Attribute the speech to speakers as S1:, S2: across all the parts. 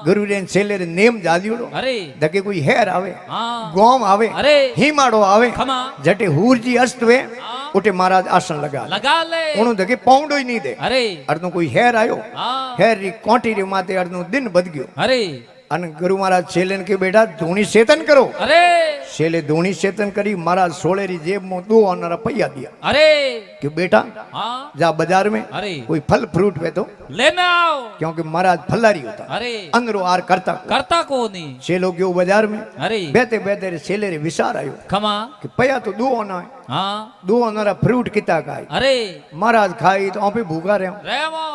S1: गुरु रे छेले रे नेम जालियोड़ो
S2: अरे
S1: दके कोई हेर आवे
S2: हाँ
S1: गोम आवे
S2: अरे
S1: हिमाड़ो आवे
S2: खमा
S1: जटे हूर जी अस्त वे उठे महाराज आसन
S2: लगा ले
S1: उन्हों दके पाउंडो ही नहीं दे
S2: अरे
S1: अर्दो कोई हेर आयो
S2: हाँ
S1: हेर री कोंटी रे माते अर्दो दिन बद गयो
S2: अरे
S1: अन गुरु महाराज छेलन के बेटा धूनी सेतन करो
S2: अरे
S1: छेले धूनी सेतन करी महाराज सोलेरी जेब में 2 आना रुपया दिया
S2: अरे
S1: कि बेटा
S2: हाँ
S1: जा बाजार में
S2: अरे
S1: कोई फल फ्रूट वे तो
S2: लेना आओ
S1: क्योंकि महाराज फलारी होता
S2: अरे
S1: अंदरो आर करता
S2: को नहीं
S1: छेलो गयो बाजार में
S2: अरे
S1: बेते बेते रे छेले रे विचार आयो
S2: खमा
S1: कि पया तो 2 आना है
S2: हाँ
S1: 2 आना फ्रूट किता खाई
S2: अरे
S1: महाराज खाई तो आपे भूखा रहे
S2: रेमो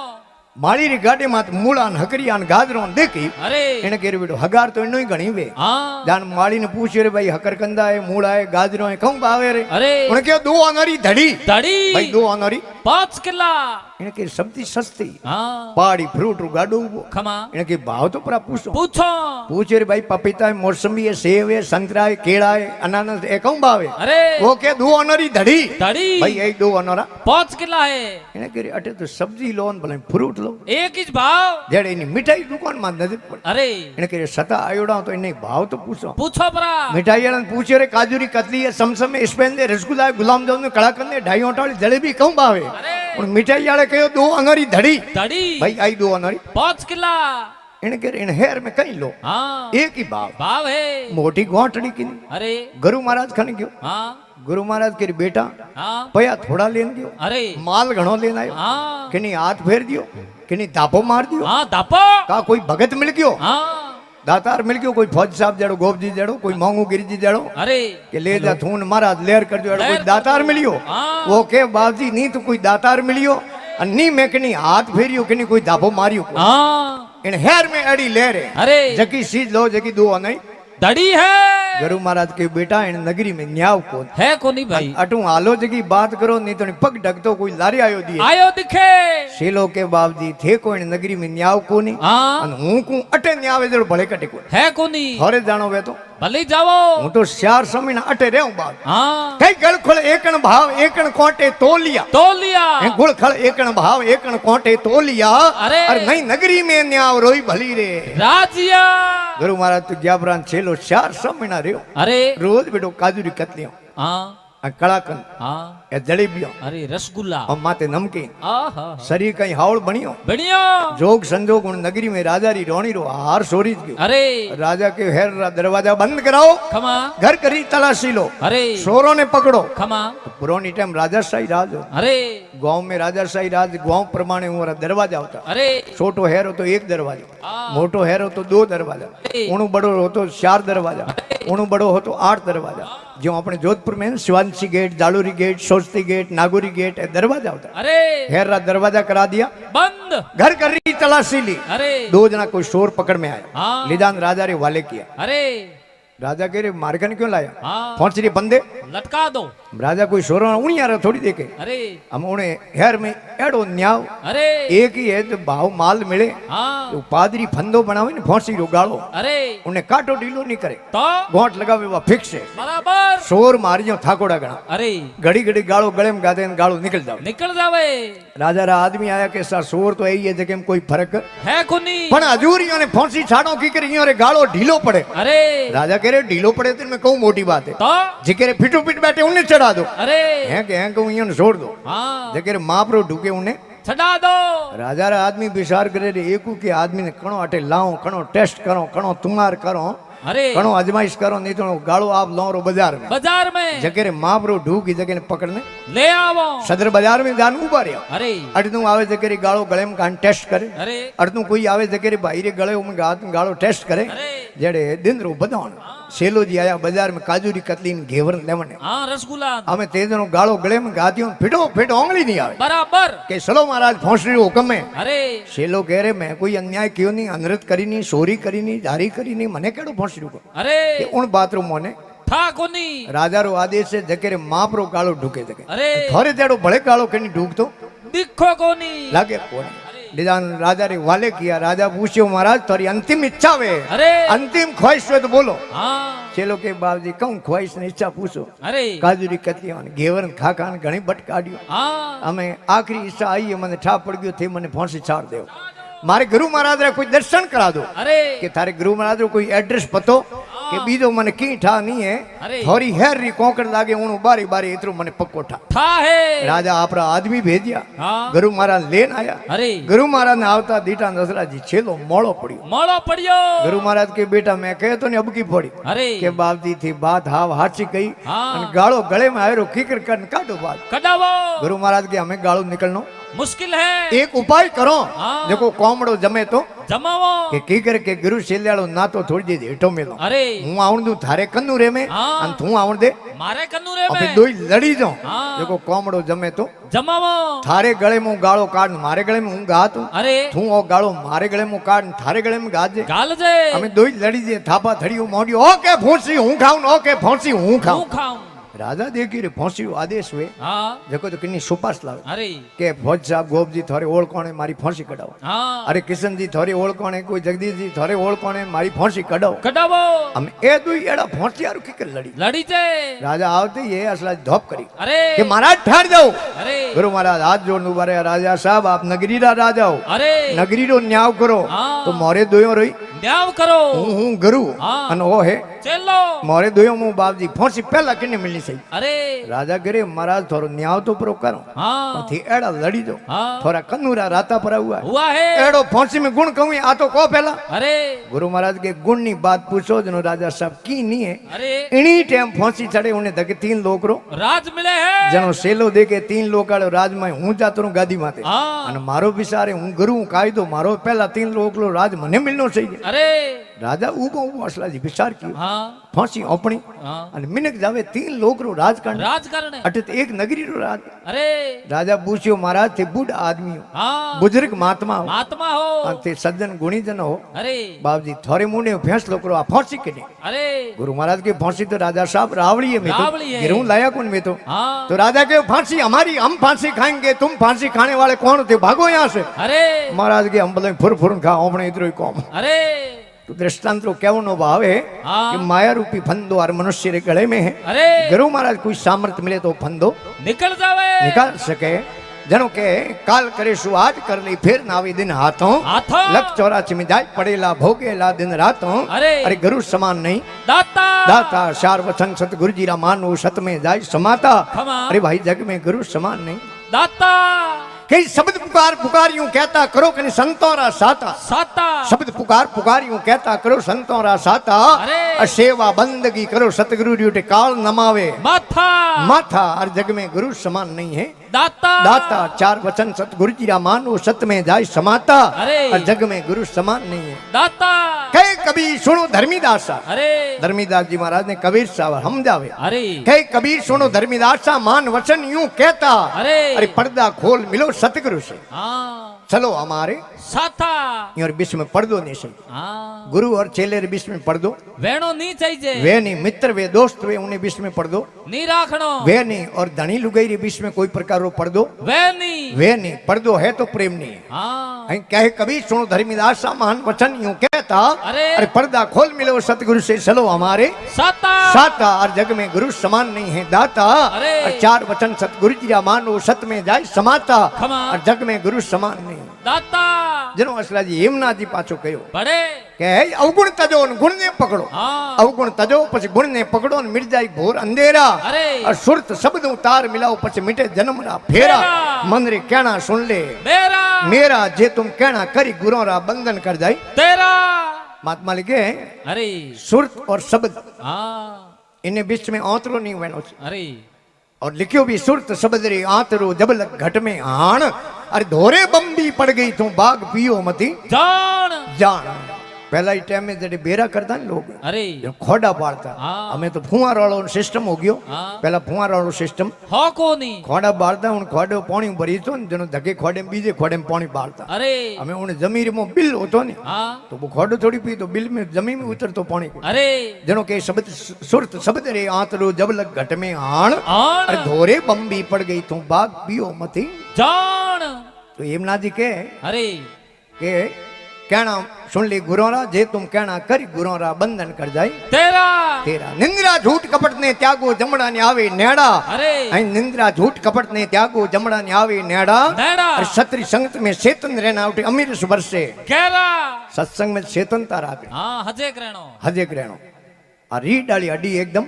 S1: माड़ी री गाड़ी मात मूलान हकरियान गाजरों देखी
S2: अरे
S1: इने केरे बेटो हगार तो इनो ही घणी वे
S2: हाँ
S1: जान माड़ी ने पूछे रे भाई हकर कंदा है मूला है गाजरों है कहूं भावे रे
S2: अरे
S1: उन्हें क्या 2 आनारी धड़ी
S2: दड़ी
S1: भाई 2 आनारी
S2: 5 किला
S1: इने के सब्जी सस्ती
S2: हाँ
S1: पहाड़ी फ्रूट रू गाडो वो
S2: खमा
S1: इने के भाव तो पूरा पूछो पूछे रे भाई पपीता है मौसमी है सेब है संतरा है केला है अनानास है कहूं भावे
S2: अरे
S1: वो क्या 2 आनारी धड़ी भाई यही 2 आनारा
S2: 5 किला है
S1: इने के अटे तो सब्जी लो भले फ्रूट लो
S2: एक ही भाव
S1: जेड़े इनी मिठाई दुकान में नजर पड़े
S2: अरे
S1: इने के सता आयोड़ा तो इने भाव तो पूछो
S2: परा
S1: मिठाई वाला पूछे रे काजूरी कतली है समसम है स्पेन दे रसगुल्ला है गुलाब जामुन कड़ाकंद है 2.5 वाली जलेबी कहूं भावे और मिठाई वाले कहो 2 आनारी धड़ी भाई आई 2 आनारी
S2: 5 किला
S1: इने के इन हेर में कहीं लो
S2: हाँ
S1: एक ही भाव
S2: है
S1: मोटी गोटड़ी की
S2: अरे
S1: गुरु महाराज खन गयो
S2: हाँ
S1: गुरु महाराज के बेटा
S2: हाँ
S1: पया थोड़ा लेन गयो
S2: अरे
S1: माल घणो लेन आयो
S2: हाँ
S1: किनी हाथ फेर दियो किनी दापो मार दियो
S2: हाँ दापो
S1: का कोई भगत मिल गयो
S2: हाँ
S1: दातार मिल गयो कोई फौज साहब जड़ो गोप जी जड़ो कोई मांगू गिरी जी जड़ो
S2: अरे
S1: के ले जा थून महाराज लेर कर जो कोई दातार मिलियो
S2: हाँ।
S1: वो के बाजी नहीं तो कोई दातार मिलियो अन्नी में किनी हाथ फेरियो किनी कोई दापो मारियो
S2: हाँ
S1: इन हेर में अड़ी ले रे
S2: अरे
S1: जकी चीज लो जकी 2 नहीं
S2: दड़ी है
S1: गुरु महाराज के बेटा इन नगरी में न्याव कौन
S2: है कोनी भाई
S1: अटू आलो जगी बात करो नहीं तो पग ढकतो कोई लारी
S2: आयो दिखे
S1: शेलो के बाबजी थे को इन नगरी में न्याव कोनी अन हूं को अटे न्यावे जरो भले कटे को
S2: है कोनी
S1: थोरे जानो वे तो
S2: भले जावो
S1: हूं तो श्यार समय ना अटे रहूं बात
S2: हां
S1: कई गल खोल एकण भाव एकण कोटे तोलिया गुड़ खल एकण भाव एकण कोटे तोलिया
S2: अरे
S1: नहीं नगरी में न्याव रोई भली रे
S2: राजिया
S1: गुरु महाराज तो ग्याबरान छेलो 4 महीना रहो
S2: अरे
S1: रोज बेटो काजूरी कतलियों
S2: हाँ
S1: कड़ाकन
S2: हाँ
S1: या जलेबियों
S2: अरे रसगुल्ला
S1: और माते नमकीन
S2: आहा
S1: शरीर कहीं हावड़ बनियो जोग संजोग उन नगरी में राजा री रोणी रो हार सोरी गयो
S2: अरे राजा
S1: के हेर दरवाजा बंद कराओ
S2: खमा घर
S1: करी तलाशी लो
S2: अरे
S1: शोरों ने पकड़ो
S2: खमा
S1: तो पुरानी टाइम राजाशाही राज हो
S2: अरे
S1: गांव में राजाशाही राज गांव प्रमाणे हमारा दरवाजा होता
S2: अरे
S1: छोटो हेर हो तो 1 दरवाजा मोटो हेर हो तो 2 दरवाजा उणु बड़ो हो तो 4 दरवाजा उणु बड़ो हो तो 8 दरवाजा जो अपने जोधपुर में शिवानसी गेट जालोरी गेट सोचती गेट नागौरी गेट दरवाजा होता
S2: अरे
S1: हेर दरवाजा करा दिया बंद घर कर रही तलाशी ली अरे 2 जना कोई शोर पकड़ में आया लिदान राजा रे वाले किया अरे राजा कह रहे मार्गन क्यों लाया फांसी बंदे लटका दो राजा कोई शोर उणी यार थोड़ी देखे अरे हम उन्हें हेर में एडो न्याव अरे एक ही है तो भाव माल मिले तो पादरी फंदो बनावे ने फांसी रो गालो अरे उन्हें काटो ढीलो नहीं करे तो गोंट लगावे वा फिक्स है बराबर शोर मारियो थाकोड़ा गणा अरे घड़ी घड़ी गालो गले में गाते गालो निकल जावे राजा रा आदमी आया के साथ शोर तो यही है जगह में कोई फर्क है कोनी पण हजूरियों ने फांसी छाड़ो की करी रे गालो ढीलो पड़े अरे राजा कह रहे ढीलो पड़े तो मैं कहूं मोटी बात है तो जिके फिटो फिट बैठे उन्हें चढ़ा दो अरे हैं के हैं कहूं इन्हें छोड़ दो हां जिके मां पर ढूके उन्हें चढ़ा दो राजा रा आदमी विचार करे रे एकू के आदमी ने कणो अटे लाओ कणो टेस्ट करो कणो तुम्हार करो अरे कणो अजमाइश करो नहीं तो गालो आप लो रो बाजार में जके रे मां पर ढूक की जगह ने पकड़ने ले आवो सदर बाजार में जान उबा रिया अरे अडनु आवे जके रे गालो गले में कान टेस्ट करे अरे अडनु कोई आवे जके रे भाई रे गले में गालो टेस्ट करे जेड़े दिन रो बदान सेलो जी आया बाजार में काजूरी कतलीन घेवर लेवने हां रसगुल्ला हमें तेजनो गालो गले में गातियो फिटो फिट ओंगली नहीं आवे बराबर के चलो महाराज फौसरी हुक्म है अरे सेलो कह रे मैं कोई अन्याय क्यों नहीं अनृत करी नहीं चोरी करी नहीं जारी करी नहीं मने केड़ो फौसरी को अरे के उन बाथरूम मोने था कोनी राजा रो आदेश है जके रे माप रो गालो ढुके जके अरे थोरे तेड़ो भले गालो कनी ढुक तो दिखो कोनी लागे कोनी निदान राजा रे वाले किया राजा पूछो महाराज तुम्हारी अंतिम इच्छा वे अरे अंतिम ख्वाहिश है तो बोलो हाँ चलो के बाबजी कहूं ख्वाहिश ने इच्छा पूछो अरे काजूरी कतिया घेवर खाकान घणी बट काढियो हाँ हमें आखिरी इच्छा आई है मने ठा पड़ गयो थे मने फांसी छाड़ देव मारे गुरु महाराज रे कोई दर्शन करा दो
S2: अरे
S1: कि थारे गुरु महाराज रो कोई एड्रेस पतो कि बीजो मन की ठा नहीं है
S2: अरे
S1: थोड़ी हेर री कोकड़ लागे उनु बारी बारी इतरो मने पक्को ठा
S2: था है
S1: राजा आपरा आदमी भेजिया
S2: हाँ
S1: गुरु महाराज लेन आया
S2: अरे
S1: गुरु महाराज ने आवता दीटा दसरा जी छेलो मोड़ो पड़ियो
S2: मोड़ो पड़ियो
S1: गुरु महाराज के बेटा मैं कहे तो ने अब की पड़ी
S2: अरे
S1: के बाप जी थी बात हाव हाची कही
S2: हाँ
S1: अन गालो गले में आयो किकर कर काटो बात
S2: कडावो
S1: गुरु महाराज के हमें गालो निकलनो
S2: मुश्किल है
S1: एक उपाय करो
S2: हाँ
S1: देखो कोमड़ो जमे तो
S2: जमावो
S1: કે કી કરે કે ગુરુ શેલ્યાળો ના તો થોડી દે હેઠો મેલો
S2: अरे
S1: હું આવણ દઉં થારે કન્નુ રે મે
S2: हाँ
S1: અને તું આવણ દે
S2: मारे कन्नू रे
S1: અબે
S2: में
S1: દોઈ લડી જાઉં
S2: हाँ
S1: देखो કોમડો જમે તો
S2: जमावो
S1: થારે ગળે માં ગાળો કાઢ મારે ગળે માં હું ગાતું
S2: अरे
S1: તું ઓ ગાળો મારે ગળે માં કાઢ થારે ગળે માં ગાજે
S2: गाल जे
S1: અમે દોઈ લડી જે થાપા થડિયું મોડ્યું ઓકે ફોંસી હું ખાઉં ને ઓકે ફોંસી હું
S2: हूं
S1: ખાઉં
S2: खाऊं
S1: રાજા દેખી રે ફોંસી આદેશ વે
S2: हाँ
S1: देखो तो किन्नी सुपास लावे
S2: अरे
S1: કે ફોજ સાહેબ ગોપજી થોરે ઓળકોણે મારી ફોંસી કઢાવો
S2: हाँ
S1: અરે કિશનજી થોરી ઓળકોણે કોઈ જગદીશજી થોરે ઓળકોણે મારી ફોંસી કઢાવો
S2: कडावो
S1: અમે એ દુઈ એડા ફોંસી હારું કીકર લડી
S2: लड़ी जे
S1: રાજા આવતી એ असला धोप करी
S2: अरे
S1: કે महाराज ठहर जाओ
S2: अरे
S1: गुरु महाराज हाथ जोड़ उभा रहे राजा साहब आप नगरी रा राजा हो
S2: अरे
S1: नगरी रो न्याव करो
S2: हाँ
S1: तो मोरे दोयो रही
S2: न्याव करो
S1: હું ગુરુ
S2: हाँ
S1: અને ઓ હે
S2: चलो
S1: મોરે दोयो હું બાપજી ફોંસી પહેલા કિને મિલની સહી
S2: अरे
S1: રાજા કરે महाराज થોરો ન્યાવ તો પૂરો કરો
S2: हाँ
S1: થી એડા લડી દો
S2: हाँ
S1: થોરા કન્નુરા રાતા પર हुआ
S2: है
S1: એડો ફોંસી में गुण कहूं आ तो को पहला
S2: अरे
S1: गुरु महाराज के गुण नी बात पूछो जनो राजा साहब की नहीं है
S2: अरे
S1: इनी टाइम फांसी चढ़े उन्हें धके 3 लोग रो
S2: राज मिले है
S1: जनो सेलो देके 3 लोग आड़ो राज में हूं जातो रू गादी माते
S2: हाँ
S1: અને મારો વિચારે હું ગુરુ કાયદો મારો પહેલા 3 લોકલો રાજ મને મિલનો છે
S2: अरे
S1: રાજા ઉગો અસલાજી વિચાર કર્યો
S2: हाँ
S1: ફાંસી ઓપણી
S2: हाँ
S1: અને મિનક જાવે 3 લોકરો રાજકારણ
S2: राजकारण है
S1: અટે તો એક નગરીનો રાજ
S2: अरे
S1: રાજા પૂછ્યો મહારાજ તે બુઢ આદમી हो
S2: हाँ
S1: बुजुर्ग महात्मा हो
S2: महात्मा हो
S1: અને તે સજ્જન ગુણીજન हो
S2: अरे
S1: बाबजी थोड़े मुंडे फैस लोकरो आ फांसी के नहीं
S2: अरे
S1: गुरु महाराज की फांसी तो राजा साहब रावड़ी है मैं तो
S2: रावड़ी है।
S1: गिरूं लाया कौन मैं तो
S2: हाँ
S1: तो राजा के फांसी हमारी हम फांसी खाएंगे तुम फांसी खाने वाले कौन थे भागो यहाँ से
S2: अरे
S1: महाराज के हम बोले फुर फुर खा अपने इधर ही कौम
S2: अरे
S1: तो दृष्टांत केवनो भाव है
S2: हाँ
S1: कि माया रूपी फंदो हर मनुष्य रे गले में है
S2: अरे
S1: गुरु महाराज कोई सामर्थ्य मिले तो फंदो
S2: निकल जावे
S1: निकाल सके जनो के काल करे सु आज कर ली फिर नावी दिन हाथों
S2: हाथों
S1: लख 84 में जाय पड़ेला भोगेला दिन रातों
S2: अरे
S1: अरे गुरु समान नहीं
S2: दाता
S1: दाता चार वचन सत गुरु जी रा मानो सत में जाय समाता
S2: खमा
S1: अरे भाई जग में गुरु समान नहीं
S2: दाता
S1: कई शब्द पुकार पुकार यूं कहता करो कहीं संतों रा साता
S2: साता
S1: शब्द पुकार पुकार यूं कहता करो संतों रा साता
S2: अरे
S1: और सेवा बंदगी करो सतगुरु ड्यूटे काल नमावे
S2: माथा
S1: माथा हर जग में गुरु समान नहीं है
S2: दाता
S1: दाता चार वचन सतगुरु जी रा मानो सत में जाय समाता
S2: अरे
S1: और जग में गुरु समान नहीं है
S2: दाता
S1: कहे कबीर सुनो धर्मीदास सा
S2: अरे
S1: धर्मीदास जी महाराज ने कबीर साहब हम जावे
S2: अरे
S1: कहे कबीर सुनो धर्मीदास सा मान वचन यूं कहता
S2: अरे
S1: अरे पर्दा खोल मिलो सतगुरु से
S2: हाँ
S1: चलो हमारे
S2: साथा
S1: और बीच में पर्दो नहीं सही
S2: हाँ
S1: गुरु और चेले रे बीच में पर्दो
S2: वेणो नहीं चाहिए
S1: वे नहीं मित्र वे दोस्त वे उन्हें बीच में पर्दो
S2: नहीं राखनो
S1: वे नहीं और धनी लुगाई रे बीच में कोई प्रकार रो पर्दो
S2: वे नहीं
S1: वे नहीं पर्दो है तो प्रेम नहीं है
S2: हाँ
S1: અહીં કહે કબીર सुनो धर्मीदास सा महान वचन यूं कहता
S2: अरे
S1: अरे पर्दा खोल मिलो सतगुरु से चलो हमारे
S2: साता
S1: साता और जग में गुरु समान नहीं है दाता
S2: अरे
S1: और चार वचन सतगुरु जी रा मानो सत में जाय समाता
S2: खमा
S1: और जग में गुरु समान नहीं
S2: दाता
S1: जनो असलाजी हेमनाथ जी पाछो कहो
S2: बड़े
S1: કે અવગુણ તજો ને ગુણ ને પકડો
S2: हाँ
S1: અવગુણ તજો પછી ગુણ ને પકડો ને મિટ જાય ઘોર અંધેરા
S2: अरे
S1: और सुरत शब्द तार मिलाओ પછી मिटे जन्म रा फेरा
S2: फेरा।
S1: मन रे कहना सुन ले
S2: मेरा
S1: मेरा जे तुम कहना करी गुरों रा बंधन कर जाई
S2: तेरा
S1: महात्मा लिखे
S2: अरे
S1: सुरत और शब्द
S2: हाँ
S1: इन्हें बीच में आंतरो नहीं वेणो छे
S2: अरे
S1: और लिखियो भी सुरत शब्द रे आंतरो जबल घट में हाण अरे धोरे बम्बी पड़ गई तू बाग पियो मती
S2: जान
S1: जान पहला ही टाइम में जड़े बेरा करता ने लोग
S2: अरे
S1: जो खोडा पाड़ता
S2: हाँ
S1: हमें तो फुवार वालों सिस्टम हो गयो
S2: हाँ
S1: पहला फुवार वालों सिस्टम
S2: हो को नहीं
S1: खोडा बाड़ता उन खोडे पानी भरी तो जनो धके खोडे में बीजे खोडे में पानी बाड़ता
S2: अरे
S1: हमें उन जमीन में बिल होतो ने
S2: हाँ
S1: तो वो खोडो थोड़ी पी तो बिल में जमीन में उतर तो पानी
S2: अरे
S1: जनो के शब्द सुरत शब्द रे आंतरो जबलक घट में हाण
S2: आन
S1: अरे धोरे बम्बी पड़ गई तू बाग पियो मती
S2: जान
S1: तो हेमनाथ जी के
S2: अरे
S1: कहना सुन ली गुरोरा जे तुम कहना करी गुरोरा बंधन कर जाई
S2: तेरा
S1: तेरा निंद्रा झूठ कपट ने त्यागो जमड़ा ने आवे नेड़ा
S2: अरे
S1: आई निंद्रा झूठ कपट ने त्यागो जमड़ा ने आवे नेड़ा
S2: नेड़ा
S1: और क्षत्रिय संगत में चेतन रहना उठे अमीर सुबर से
S2: केरा
S1: सत्संग में चेतनता राखे
S2: हाँ हजे करणो
S1: हजेक रहनो आ रीड डाली अडी एकदम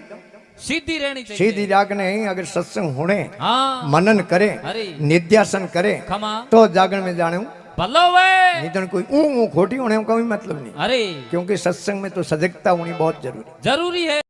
S2: सीधी रहनी चाहिए
S1: सीधी रागने अगर सत्संग होने
S2: हाँ
S1: मनन करे
S2: अरे
S1: निध्यासन करे
S2: खमा
S1: तो जागरण में जाने
S2: भलो वे
S1: नहीं तो कोई ऊ खोटी होने का कोई मतलब नहीं
S2: अरे
S1: क्योंकि सत्संग में तो सजगता होनी बहुत जरूरी
S2: जरूरी है